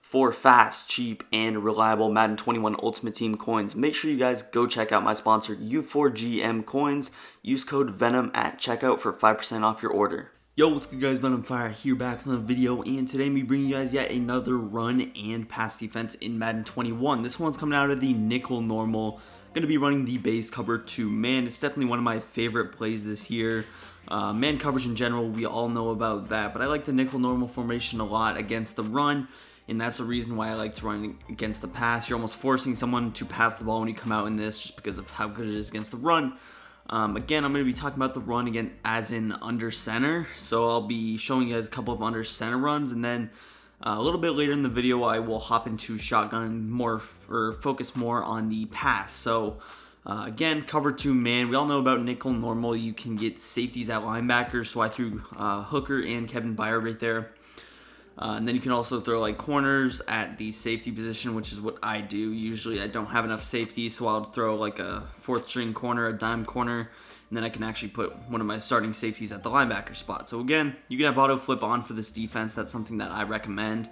For fast, cheap, and reliable Madden 21 Ultimate Team coins, make sure you guys go check out my sponsor U4GM Coins. Use code VENOM at checkout for 5% off your order. Yo, what's good guys, Venom Fire here back from the video, and today I'm bringing you guys yet another run and pass defense in Madden 21. This one's coming out of the nickel normal. Going to be running the base cover 2 man. It's definitely one of my favorite plays this year. Man coverage in general, we all know about that, but I like the nickel normal formation a lot against the run. And that's the reason why I like to run against the pass. You're almost forcing someone to pass the ball when you come out in this just because of how good it is against the run. Again, I'm going to be talking about the run again as in under center. So I'll be showing you guys a couple of under center runs. And then a little bit later in the video, I will hop into shotgun more or focus more on the pass. So again, cover 2 man. We all know about nickel normal. You can get safeties at linebackers. So I threw Hooker and Kevin Byard right there. And then you can also throw like corners at the safety position, which is what I do. Usually I don't have enough safety, so I'll throw like a 4th string corner, a dime corner, and then I can actually put one of my starting safeties at the linebacker spot. So again, you can have auto flip on for this defense. That's something that I recommend.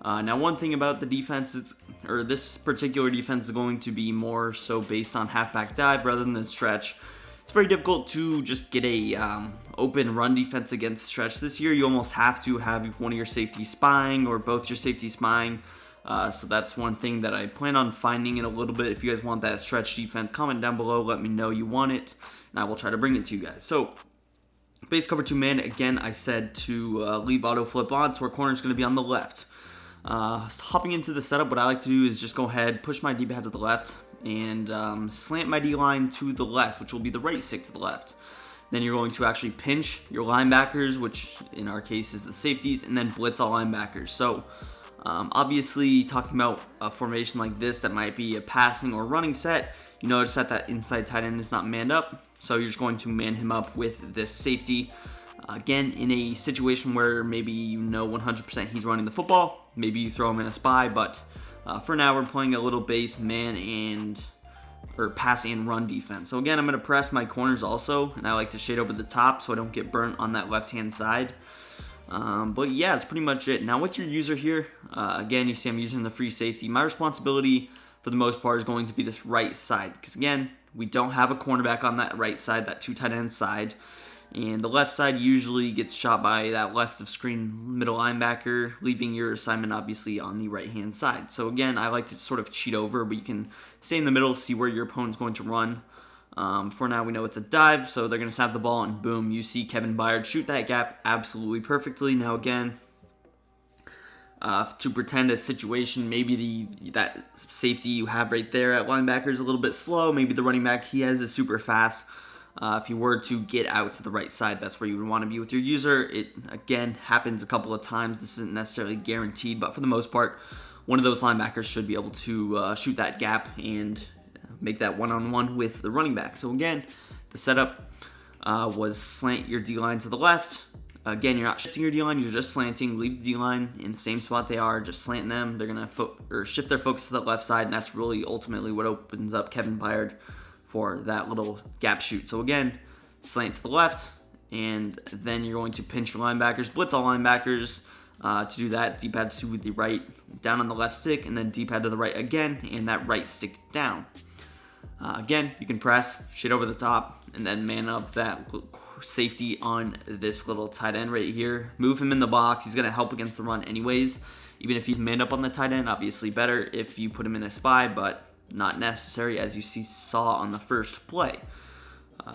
Now one thing about the defense, this particular defense is going to be more so based on halfback dive rather than the stretch. It's very difficult to just get a open run defense against stretch. This year, you almost have to have one of your safeties spying or both your safeties spying. So that's one thing that I plan on finding in a little bit. If you guys want that stretch defense, comment down below. Let me know you want it, and I will try to bring it to you guys. So base cover 2 man, again, I said to leave auto flip on, so our corner is going to be on the left. Hopping into the setup, what I like to do is just go ahead, push my D-pad to the left, and slant my D-line to the left, which will be the right stick to the left. Then you're going to actually pinch your linebackers, which in our case is the safeties, and then blitz all linebackers. So obviously, talking about a formation like this that might be a passing or running set, you notice that inside tight end is not manned up, so you're just going to man him up with this safety. Again, in a situation where maybe you know 100% he's running the football, maybe you throw him in a spy, but for now we're playing a little base man or pass and run defense. So again, I'm going to press my corners also, and I like to shade over the top so I don't get burnt on that left-hand side. But yeah, that's pretty much it. Now with your user here, again, you see I'm using the free safety. My responsibility for the most part is going to be this right side, because again, we don't have a cornerback on that right side, that 2 tight end side. And the left side usually gets shot by that left of screen middle linebacker, leaving your assignment obviously on the right-hand side. So again, I like to sort of cheat over, but you can stay in the middle, see where your opponent's going to run. For now, we know it's a dive, so they're going to snap the ball, and boom, you see Kevin Byard shoot that gap absolutely perfectly. Now again, to pretend a situation, maybe that safety you have right there at linebacker is a little bit slow. Maybe the running back he has is super fast. If you were to get out to the right side, that's where you would want to be with your user. It, again, happens a couple of times. This isn't necessarily guaranteed, but for the most part, one of those linebackers should be able to shoot that gap and make that one-on-one with the running back. So again, the setup was slant your D-line to the left. Again, you're not shifting your D-line, you're just slanting. Leave the D-line in the same spot they are, just slanting them. They're going to shift their focus to the left side, and that's really ultimately what opens up Kevin Byard for that little gap shoot. So again, slant to the left, and then you're going to pinch your linebackers, blitz all linebackers. To do that, D-pad to the right, down on the left stick, and then D-pad to the right again, and that right stick down. Again, you can press, shade over the top, and then man up that safety on this little tight end right here. Move him in the box. He's going to help against the run anyways. Even if he's manned up on the tight end, obviously better if you put him in a spy, but not necessary, as you saw on the first play.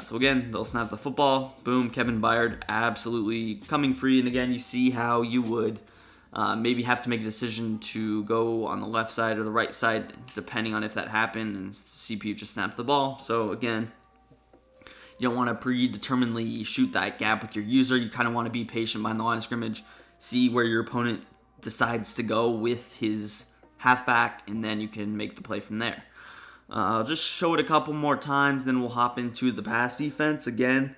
So again, they'll snap the football. Boom, Kevin Byard absolutely coming free. And again, you see how you would maybe have to make a decision to go on the left side or the right side, depending on if that happened, and CPU just snapped the ball. So again, you don't want to predeterminedly shoot that gap with your user. You kind of want to be patient behind the line of scrimmage, see where your opponent decides to go with his halfback, and then you can make the play from there. I'll just show it a couple more times, then we'll hop into the pass defense. Again,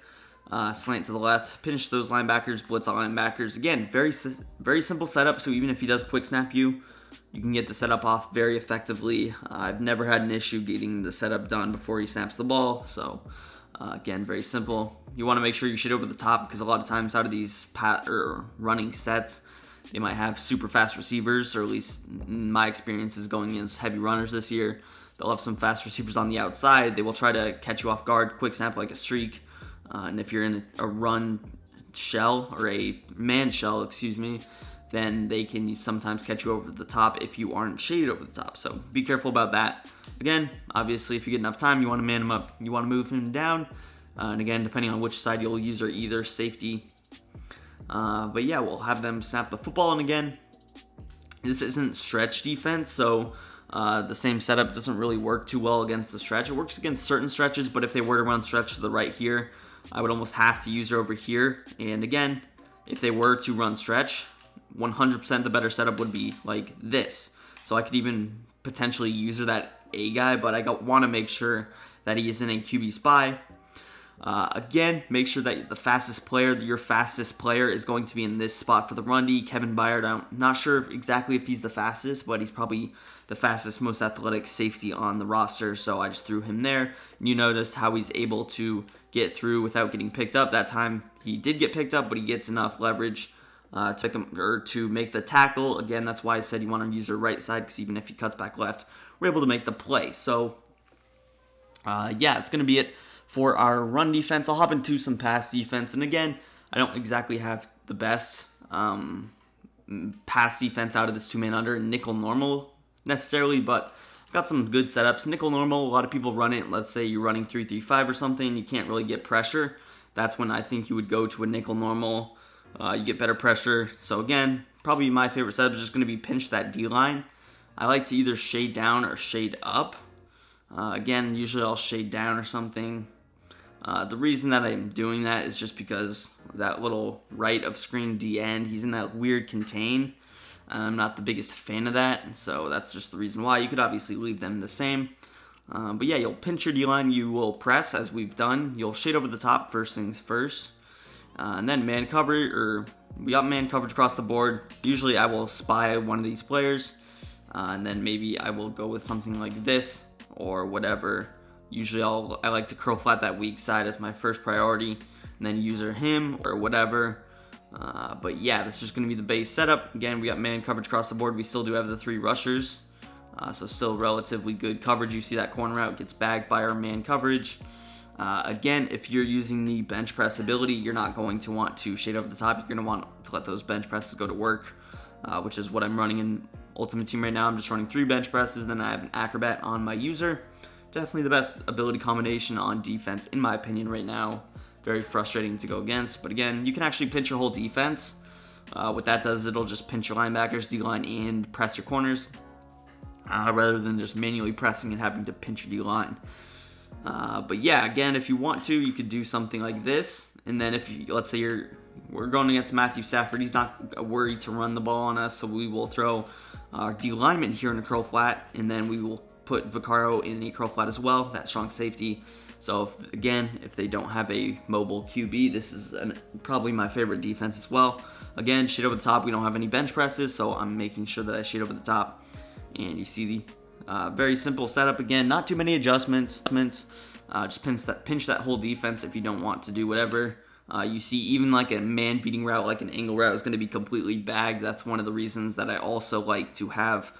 slant to the left, pinch those linebackers, blitz all linebackers. Again, very simple setup, so even if he does quick snap you, you can get the setup off very effectively. I've never had an issue getting the setup done before he snaps the ball, so again, very simple. You want to make sure you shit over the top, because a lot of times out of these running sets, They might have super fast receivers, or at least my experience is going against heavy runners this year. They'll have some fast receivers on the outside. They will try to catch you off guard, quick snap like a streak. And if you're in a run shell, or a man shell, excuse me, then they can sometimes catch you over the top if you aren't shaded over the top. So be careful about that. Again, obviously, if you get enough time, you want to man him up. You want to move him down. And again, depending on which side you'll use, or either safety. But yeah, we'll have them snap the football. And again, this isn't stretch defense, so the same setup doesn't really work too well against the stretch. It works against certain stretches, but if they were to run stretch to the right here, I would almost have to use her over here. And again, if they were to run stretch, 100% the better setup would be like this. So I could even potentially use her that A guy, but I want to make sure that he isn't a QB spy. Again, make sure that your fastest player is going to be in this spot for the run D. Kevin Byard, I'm not sure exactly if he's the fastest, but he's probably the fastest, most athletic safety on the roster, so I just threw him there. You noticed how he's able to get through without getting picked up. That time he did get picked up, but he gets enough leverage to make the tackle. Again, that's why I said you want to use your right side, because even if he cuts back left, we're able to make the play. So, yeah, it's going to be it for our run defense. I'll hop into some pass defense. And again, I don't exactly have the best pass defense out of this two-man under and nickel normal necessarily, but I've got some good setups. Nickel normal, a lot of people run it. Let's say you're running 3-3-5 or something, you can't really get pressure. That's when I think you would go to a nickel normal. You get better pressure. So again, probably my favorite setup is just going to be pinch that D-line. I like to either shade down or shade up. Again, usually I'll shade down or something. The reason that I'm doing that is just because that little right of screen D end, he's in that weird contain. I'm not the biggest fan of that, and so that's just the reason why. You could obviously leave them the same. But yeah, you'll pinch your D-line, you will press, as we've done. You'll shade over the top, first things first. And then man coverage, or we got man coverage across the board. Usually I will spy one of these players, and then maybe I will go with something like this, or whatever. Usually I like to curl flat that weak side as my first priority, and then user him or whatever. But yeah, this is just going to be the base setup. Again, we got man coverage across the board. We still do have the 3 rushers, so still relatively good coverage. You see that corner out gets bagged by our man coverage. Again, if you're using the bench press ability, you're not going to want to shade over the top. You're going to want to let those bench presses go to work, which is what I'm running in Ultimate Team right now. I'm just running 3 bench presses, then I have an acrobat on my user. Definitely the best ability combination on defense, in my opinion, right now. Very frustrating to go against. But again, you can actually pinch your whole defense. What that does, it'll just pinch your linebackers, D-line, and press your corners, rather than just manually pressing and having to pinch your D-line. But yeah, again, if you want to, you could do something like this. And then if you, let's say we're going against Matthew Stafford, he's not worried to run the ball on us, so we will throw our D-lineman here in a curl flat, and then we will put Vaccaro in a curl flat as well, that strong safety. So if they don't have a mobile QB, this is probably my favorite defense as well. Again, shade over the top. We don't have any bench presses, so I'm making sure that I shade over the top. And you see the very simple setup. Again, not too many adjustments. Just pinch that whole defense if you don't want to do whatever. You see even like a man beating route, like an angle route, is going to be completely bagged. That's one of the reasons that I also like to have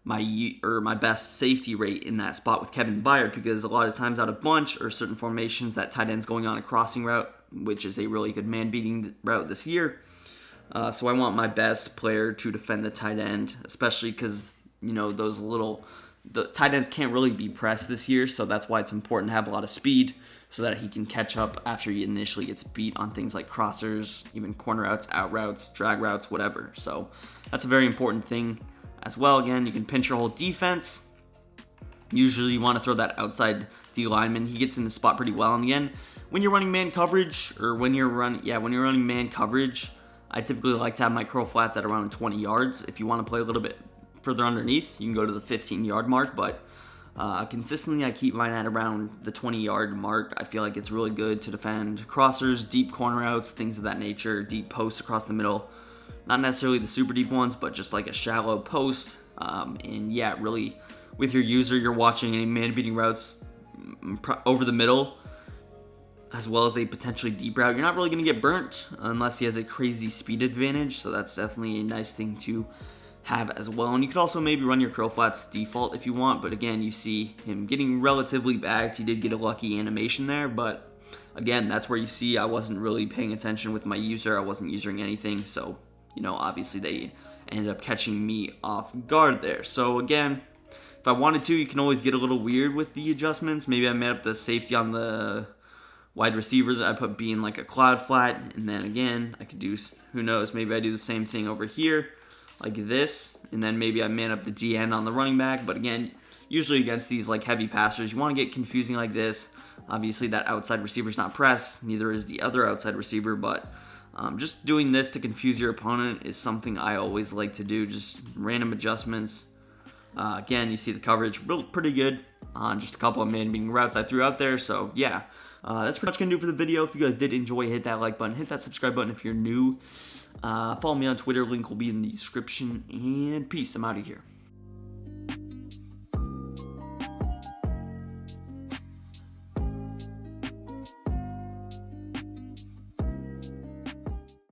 my best safety rate in that spot with Kevin Byard, because a lot of times out of bunch or certain formations, that tight end's going on a crossing route, which is a really good man beating route this year. So I want my best player to defend the tight end, especially because the tight ends can't really be pressed this year, so that's why it's important to have a lot of speed so that he can catch up after he initially gets beat on things like crossers, even corner routes, out routes, drag routes, whatever. So that's a very important thing as well. Again, you can pinch your whole defense. Usually you want to throw that outside D lineman. He gets in the spot pretty well. And again, when you're running man coverage, or when you're running man coverage, I typically like to have my curl flats at around 20 yards. If you want to play a little bit further underneath, you can go to the 15-yard mark, but consistently I keep mine at around the 20-yard mark. I feel like it's really good to defend crossers, deep corner outs, things of that nature, deep posts across the middle. Not necessarily the super deep ones, but just like a shallow post. And yeah, really, with your user, you're watching any man-beating routes over the middle. as well as a potentially deep route. You're not really going to get burnt unless he has a crazy speed advantage, so that's definitely a nice thing to have as well. And you could also maybe run your curl flats default if you want, but again, you see him getting relatively bagged. He did get a lucky animation there, but again, that's where you see I wasn't really paying attention with my user. I wasn't using anything, so, you know, obviously they ended up catching me off guard there. So again, if I wanted to, you can always get a little weird with the adjustments. Maybe I made up the safety on the wide receiver that I put being like a cloud flat, and then again, I could do, who knows, maybe I do the same thing over here, like this, and then maybe I man up the DN on the running back. But again, usually against these like heavy passers, you want to get confusing like this. Obviously that outside receiver is not pressed, neither is the other outside receiver, but just doing this to confuse your opponent is something I always like to do, just random adjustments. Again, you see the coverage pretty good on just a couple of man-beating routes I threw out there. So yeah, that's pretty much going to do it for the video. If you guys did enjoy, hit that like button, hit that subscribe button if you're new. Follow me on Twitter, link will be in the description, and peace. I'm out of here.